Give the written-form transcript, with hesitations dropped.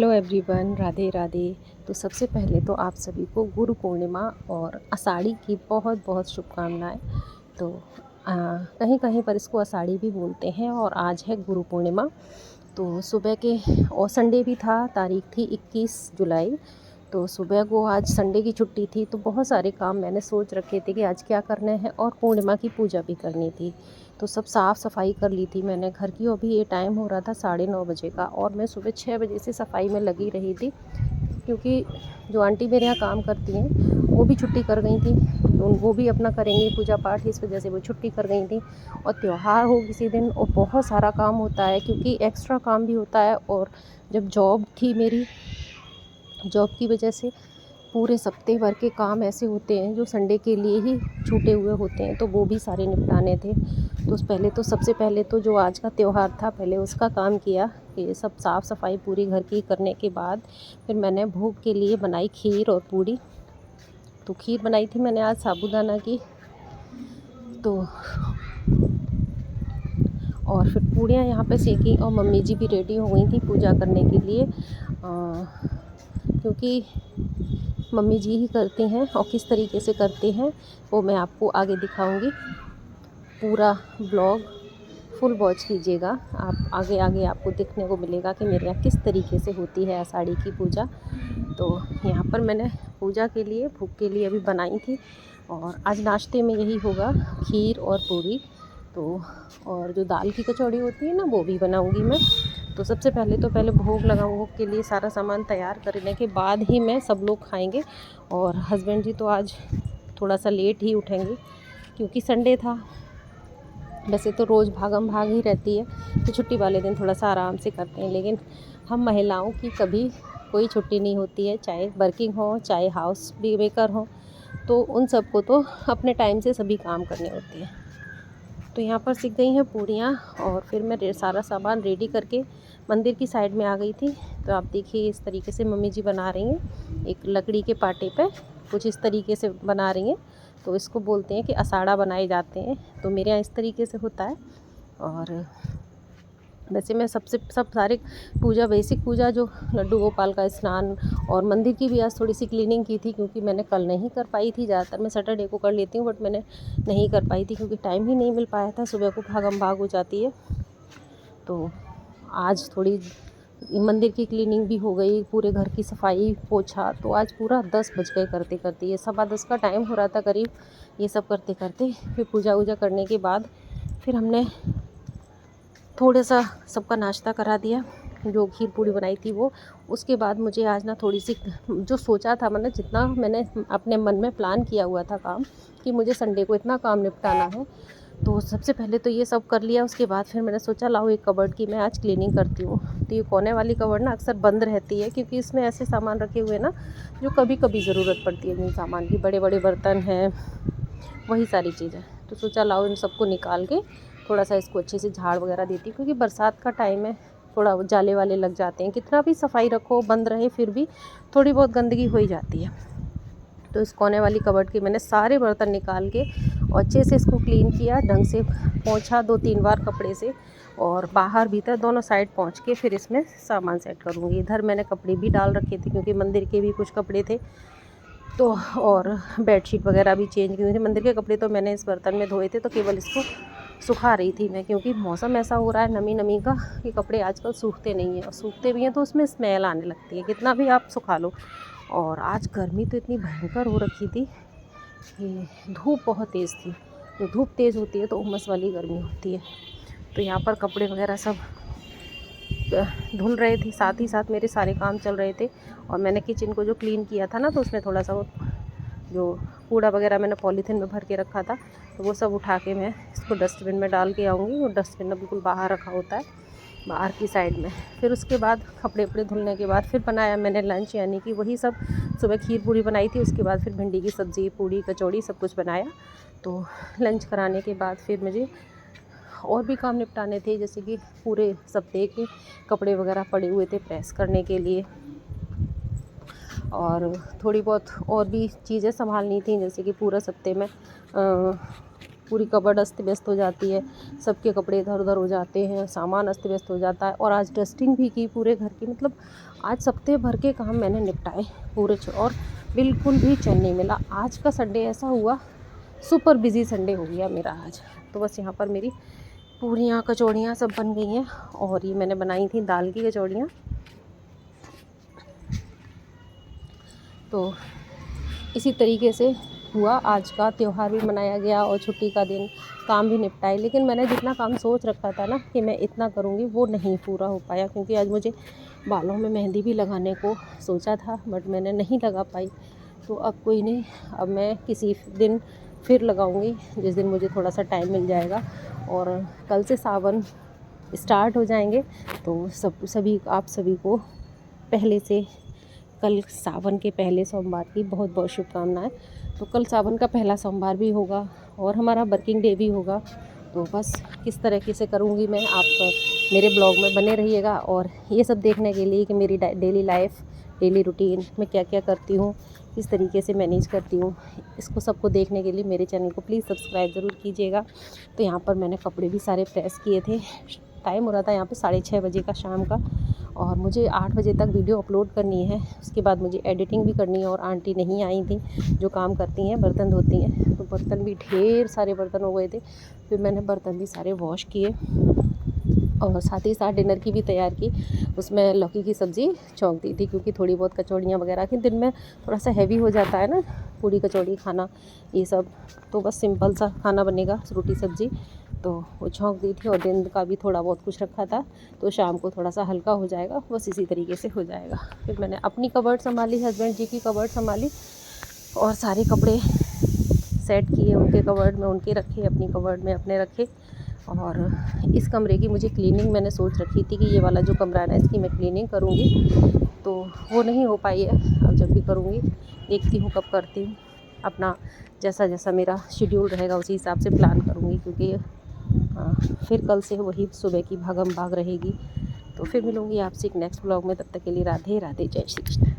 Hello everyone, Radhe Radhe. तो सबसे पहले तो आप सभी को गुरु पूर्णिमा और आषाढ़ी की बहुत बहुत शुभकामनाएं। तो कहीं कहीं पर इसको आषाढ़ी भी बोलते हैं और आज है गुरु पूर्णिमा। तो सुबह के और संडे भी था, तारीख थी 21 जुलाई। तो सुबह को आज संडे की छुट्टी थी, तो बहुत सारे काम मैंने सोच रखे थे कि आज क्या करने हैं, और पूर्णिमा की पूजा भी करनी थी। तो सब साफ़ सफाई कर ली थी मैंने घर की। अभी ये टाइम हो रहा था 9:30 बजे का, और मैं सुबह 6 बजे से सफाई में लगी रही थी, क्योंकि जो आंटी मेरे यहाँ काम करती हैं वो भी छुट्टी कर गई थी। तो वो भी अपना करेंगी पूजा पाठ, इस वजह से वो छुट्टी कर गई थी। और त्यौहार हो किसी दिन और बहुत सारा काम होता है, क्योंकि एक्स्ट्रा काम भी होता है। और जब जॉब थी मेरी, जॉब की वजह से पूरे हफ्ते भर के काम ऐसे होते हैं जो संडे के लिए ही छूटे हुए होते हैं, तो वो भी सारे निपटाने थे। तो सबसे पहले तो जो आज का त्यौहार था, पहले उसका काम किया। ये सब साफ़ सफाई पूरी घर की करने के बाद फिर मैंने भोग के लिए बनाई खीर और पूड़ी। तो खीर बनाई थी मैंने आज साबूदाना की, तो और फिर पूड़ियाँ यहाँ पे सेकी, और मम्मी जी भी रेडी हो गई थी पूजा करने के लिए, क्योंकि मम्मी जी ही करती हैं। और किस तरीके से करती हैं वो मैं आपको आगे दिखाऊंगी। पूरा ब्लॉग फुल वॉच कीजिएगा, आप आगे आगे आपको देखने को मिलेगा कि मेरे यहाँ किस तरीके से होती है आषाढ़ी की पूजा। तो यहाँ पर मैंने पूजा के लिए, भोग के लिए अभी बनाई थी, और आज नाश्ते में यही होगा, खीर और पूरी। तो और जो दाल की कचौड़ी होती है ना, वो भी बनाऊंगी मैं। तो सबसे पहले भोग लगाऊँ, भोग के लिए सारा सामान तैयार करने के बाद ही मैं सब लोग खाएंगे। और हस्बैंड जी तो आज थोड़ा सा लेट ही उठेंगे, क्योंकि संडे था। वैसे तो रोज़ भागम भाग ही रहती है, तो छुट्टी वाले दिन थोड़ा सा आराम से करते हैं, लेकिन हम महिलाओं की कभी कोई छुट्टी नहीं होती है, चाहे वर्किंग हो चाहे हाउस मेकर हो। तो उन सबको तो अपने टाइम से सभी काम करने होते हैं। तो यहाँ पर सीख गई हैं पूड़ियाँ, और फिर मैं सारा सामान रेडी करके मंदिर की साइड में आ गई थी। तो आप देखिए इस तरीके से मम्मी जी बना रही हैं, एक लकड़ी के पाटे पे कुछ इस तरीके से बना रही हैं। तो इसको बोलते हैं कि आषाढ़ा बनाए जाते हैं, तो मेरे यहाँ इस तरीके से होता है। और वैसे मैं सब सारे पूजा, बेसिक पूजा जो लड्डू गोपाल का स्नान, और मंदिर की भी आज थोड़ी सी क्लीनिंग की थी, क्योंकि मैंने कल नहीं कर पाई थी। ज़्यादातर मैं सैटरडे को कर लेती हूँ, बट मैंने नहीं कर पाई थी क्योंकि टाइम ही नहीं मिल पाया था, सुबह को भागम भाग हो जाती है। तो आज थोड़ी मंदिर की क्लीनिंग भी हो गई, पूरे घर की सफाई पोछा। तो आज पूरा 10 बज गए करते करते, ये 10:15 का टाइम हो रहा था करीब, ये सब करते करते। फिर पूजा वूजा करने के बाद फिर हमने थोड़ा सा सबका नाश्ता करा दिया, जो खीर पूड़ी बनाई थी वो। उसके बाद मुझे आज ना थोड़ी सी, जो सोचा था मैंने, जितना मैंने अपने मन में प्लान किया हुआ था काम, कि मुझे संडे को इतना काम निपटाना है, तो सबसे पहले तो ये सब कर लिया। उसके बाद फिर मैंने सोचा लाओ एक कबर्ड की मैं आज क्लीनिंग करती हूँ। तो ये कोने वाली कबर्ड ना अक्सर बंद रहती है, क्योंकि इसमें ऐसे सामान रखे हुए ना जो कभी कभी ज़रूरत पड़ती है जिन सामान की, बड़े बड़े बर्तन हैं, वही सारी चीज़ें। तो सोचा लाओ इन सबको निकाल के थोड़ा सा इसको अच्छे से झाड़ वगैरह देती हूँ, क्योंकि बरसात का टाइम है, थोड़ा जाले वाले लग जाते हैं। कितना भी सफाई रखो बंद रहे, फिर भी थोड़ी बहुत गंदगी हो ही जाती है। तो इस कोने वाली कबर्ड के मैंने सारे बर्तन निकाल के और अच्छे से इसको क्लीन किया, ढंग से पोंछा 2-3 बार कपड़े से, और बाहर भीतर दोनों साइड पोंछ के फिर इसमें सामान सेट करूँगी। इधर मैंने कपड़े भी डाल रखे थे, क्योंकि मंदिर के भी कुछ कपड़े थे, तो और बेडशीट वगैरह भी चेंज की हुई थी। मंदिर के कपड़े तो मैंने इस बर्तन में धोए थे, तो केवल इसको सुखा रही थी मैं, क्योंकि मौसम ऐसा हो रहा है नमी नमी का कि कपड़े आजकल सूखते नहीं हैं, और सूखते भी हैं तो उसमें स्मेल आने लगती है, कितना भी आप सुखा लो। और आज गर्मी तो इतनी भयंकर हो रखी थी कि धूप बहुत तेज़ थी। तो धूप तेज़ होती है तो उमस वाली गर्मी होती है। तो यहाँ पर कपड़े वगैरह सब धुल रहे थे, साथ ही साथ मेरे सारे काम चल रहे थे। और मैंने किचन को जो क्लीन किया था ना, तो उसमें थोड़ा सा वो जो कूड़ा वगैरह मैंने पॉलीथीन में भर के रखा था, तो वो सब उठा के मैं इसको डस्टबिन में डाल के आऊँगी। वो डस्टबिन में बिल्कुल बाहर रखा होता है, बाहर की साइड में। फिर उसके बाद कपड़े वपड़े धुलने के बाद फिर बनाया मैंने लंच, यानी कि वही सब सुबह खीर पूड़ी बनाई थी। उसके बाद फिर भिंडी की सब्ज़ी, पूड़ी, कचौड़ी सब कुछ बनाया। तो लंच कराने के बाद फिर मुझे और भी काम निपटाने थे, जैसे कि पूरे सप्ताह के कपड़े वगैरह पड़े हुए थे प्रेस करने के लिए, और थोड़ी बहुत और भी चीज़ें संभालनी थी, जैसे कि पूरा सप्ताह में पूरी कबर्ड अस्त व्यस्त हो जाती है, सबके कपड़े इधर उधर हो जाते हैं, सामान अस्त व्यस्त हो जाता है। और आज डस्टिंग भी की पूरे घर की, मतलब आज हफ्ते भर के काम मैंने निपटाए पूरे और बिल्कुल भी चैन नहीं मिला। आज का संडे ऐसा हुआ, सुपर बिजी संडे हो गया मेरा आज। तो बस यहाँ पर मेरी पूरियाँ कचौड़ियाँ सब बन गई हैं। और ये मैंने बनाई थी दाल की कचौड़ियाँ। तो इसी तरीके से हुआ, आज का त्यौहार भी मनाया गया और छुट्टी का दिन, काम भी निपटाए। लेकिन मैंने जितना काम सोच रखा था ना कि मैं इतना करूँगी, वो नहीं पूरा हो पाया, क्योंकि आज मुझे बालों में मेहंदी भी लगाने को सोचा था, बट मैंने नहीं लगा पाई। तो अब कोई नहीं, अब मैं किसी दिन फिर लगाऊंगी, जिस दिन मुझे थोड़ा सा टाइम मिल जाएगा। और कल से सावन स्टार्ट हो जाएंगे, तो आप सभी को पहले से, कल सावन के पहले सोमवार की बहुत बहुत शुभकामनाएं। तो कल सावन का पहला सोमवार भी होगा और हमारा वर्किंग डे भी होगा। तो बस किस तरीके से करूँगी मैं, आप मेरे ब्लॉग में बने रहिएगा। और ये सब देखने के लिए कि मेरी डेली लाइफ, डेली रूटीन में क्या क्या करती हूँ, किस तरीके से मैनेज करती हूँ, इसको सबको देखने के लिए मेरे चैनल को प्लीज़ सब्सक्राइब ज़रूर कीजिएगा। तो यहाँ पर मैंने कपड़े भी सारे प्रेस किए थे। टाइम हो रहा था यहाँ पे 6:30 बजे का शाम का, और मुझे 8 बजे तक वीडियो अपलोड करनी है। उसके बाद मुझे एडिटिंग भी करनी है। और आंटी नहीं आई थी जो काम करती हैं, बर्तन धोती हैं, तो बर्तन भी ढेर सारे बर्तन हो गए थे। फिर मैंने बर्तन भी सारे वॉश किए और साथ ही साथ डिनर की भी तैयार की। उसमें लौकी की सब्ज़ी छौंक दी थी, क्योंकि थोड़ी बहुत कचौड़ियाँ वगैरह की, दिन में थोड़ा सा हैवी हो जाता है ना पूड़ी कचौड़ी खाना ये सब। तो बस सिंपल सा खाना बनेगा, रोटी सब्ज़ी, तो वो छौंक दी थी। और दिन का भी थोड़ा बहुत कुछ रखा था, तो शाम को थोड़ा सा हल्का हो जाएगा, बस इसी तरीके से हो जाएगा। फिर मैंने अपनी कबर्ड संभाली, हस्बैंड जी की कबर्ड संभाली, और सारे कपड़े सेट किए उनके कबर्ड में, उनके रखे, अपनी कबर्ड में अपने रखे। और इस कमरे की मुझे क्लीनिंग मैंने सोच रखी थी कि ये वाला जो कमरा है ना, इसकी मैं क्लीनिंग करूँगी, तो वो नहीं हो पाई है। अब जब भी करूँगी, देखती हूँ कब करती हूँ। अपना जैसा जैसा मेरा शेड्यूल रहेगा उसी हिसाब से प्लान करूँगी, क्योंकि फिर कल से वही सुबह की भागम भाग रहेगी। तो फिर मिलूँगी आपसे एक नेक्स्ट ब्लॉग में, तब तक के लिए राधे राधे, जय श्री कृष्ण।